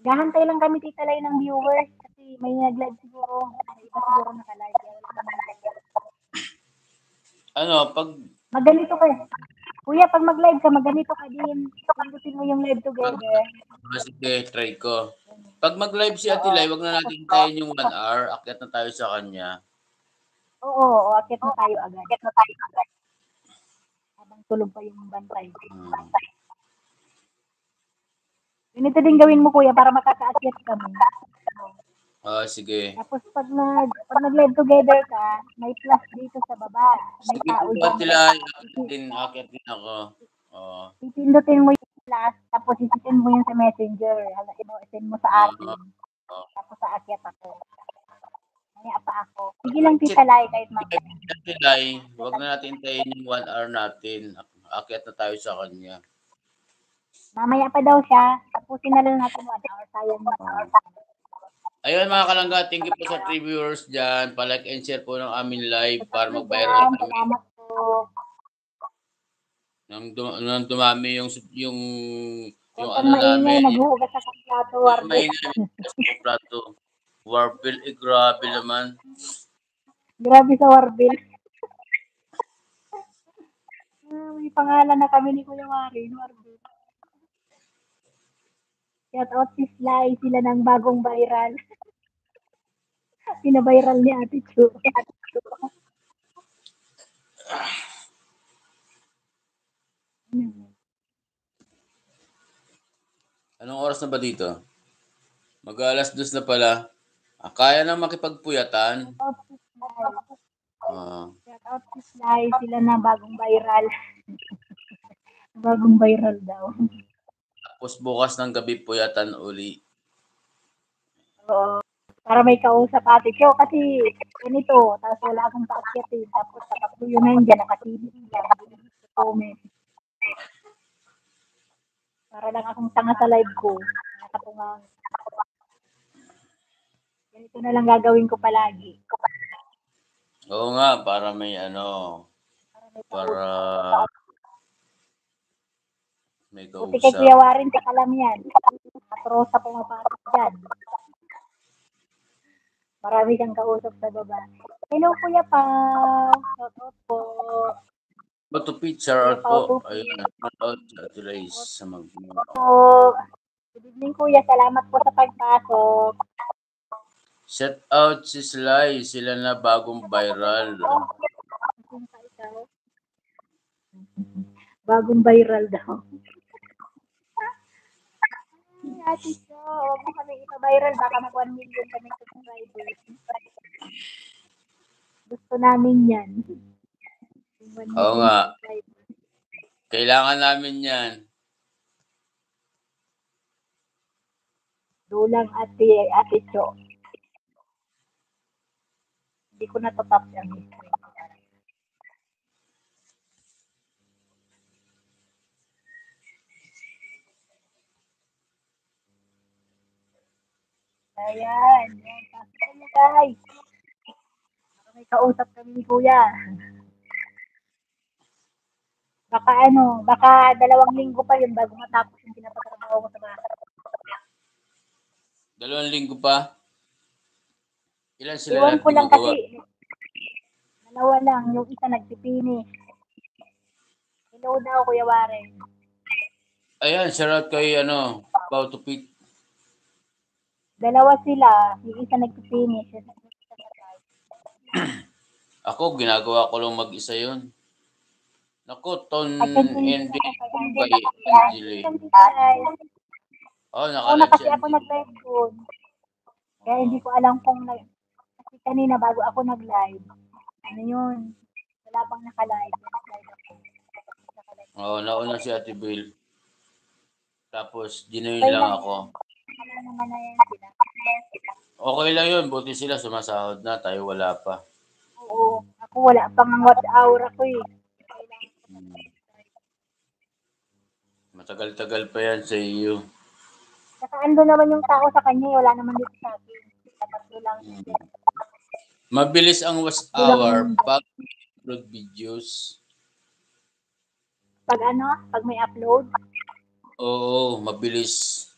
Gahantay lang kami Tita Lai ng viewers kasi may nag-live siguro. May iba siguro naka-live. Kaya wala kami nag-live. Ano, pag... Maganito ka. Kuya, pag mag-live ka, maganito ka din. Pindutin mo yung live together. Sige, try ko. Pag mag-live si Ate Lai, wag na natin tayo yung 1 hour. Akyat na tayo sa kanya. Oo, akit na tayo agad. Habang tulog pa yung bantay. Ganito din gawin mo kuya para makakaakyat kami. Sige. Tapos pag nag-live together ka, may plus dito sa baba. May Sige tao po, dyan. Ate Lai. Akyat din ako. Pipindutin mo yung plus, tapos isitin mo yung sa messenger. Send mo sa akin. Tapos sa akyat ako. Maya pa ako. Sige lang Tita Lai kahit mamaya. Ate Lai, wag na natin tayin yung 1 hour natin. Akyat na tayo sa kanya. Mamaya pa daw siya. Tapusin na lang natin 1 hour. Sayang na. Ayun mga kalangga, thank you po sa 3 viewers dyan. Pa-like and share po ng aming live para mag-viral kami. Salamat po. Nang dumami yung ano namin. Naghuhugas sa plato. May plato. Warbil, grabe naman. Grabe sa Warbil. May pangalan na kami ni Kuya Marin. Warbil. Shout out si Sly. Sila ng bagong viral. Pinaviral ni Ate Chu. Anong oras na ba dito? Mag-alas 2 na pala. Kaya na makipagpuyatan. Shout out si Sly. Sila na bagong viral. Bagong viral daw. Tapos bukas ng gabi puyatan uli. Oo. Para may kausap Ate Chu. Kasi ganito. Tapos wala akong paakyatin. Tapos tatakbo yun nandiyan. Nakasilip lang. Comment. Para lang akong tanga sa live ko. Nakatungang. Ganito na lang gagawin ko palagi. Oo nga, para may para may kausap. Buti kay Kuya Warin sa Kalamian. Matrosa pumapasok dyan. Marami kang kausap sa baba. Hello Kuya Pao. Shout out po. Bato picture out po. Ayun, out sa Good evening Kuya. Salamat po sa pagpasok. Shout out si Sly. Sila na bagong viral. Bagong viral daw. Ate Cho, huwag mo kami ipa-viral. Baka mag 1 million kami subscribers. Gusto namin yan. Oo nga. Kailangan namin yan. Dulang Ate Cho. Hindi ko natatap yan. Ayan. Pasok mo guys. May kausap kami ni Kuya. Baka 2 linggo pa yun bago matapos yung pinapatrabaho ko sa bahay. 2 linggo pa? Ilan sila Iwan ko lang gumagawa? kasi 2 lang. Yung isa nagpipinish. Hello daw, Kuya Warren. Ayan, shoutout kay Pao Tupit. 2 sila. Yung isa nagpipinish. Ako, ginagawa ko lang mag-isa yun. Naku, ending kay Angeli. Kasi ako nag-live doon. Kaya hindi ko alam kung kasi kanina bago ako nag-live. Ano yun? Wala pang naka-live. Nauna si Ate Bill. Tapos, dinoy lang ako. Okay lang yun. Buti sila sumasahod na. Tayo wala pa. Oo. Ako wala pang watch hour ako eh. Matagal-tagal pa yan sa iyo. Saka ando naman yung tao sa kanya. Wala naman dito sa akin. Tatlo lang. Mabilis ang watch hour pag upload videos. Pag may upload? Oo, mabilis.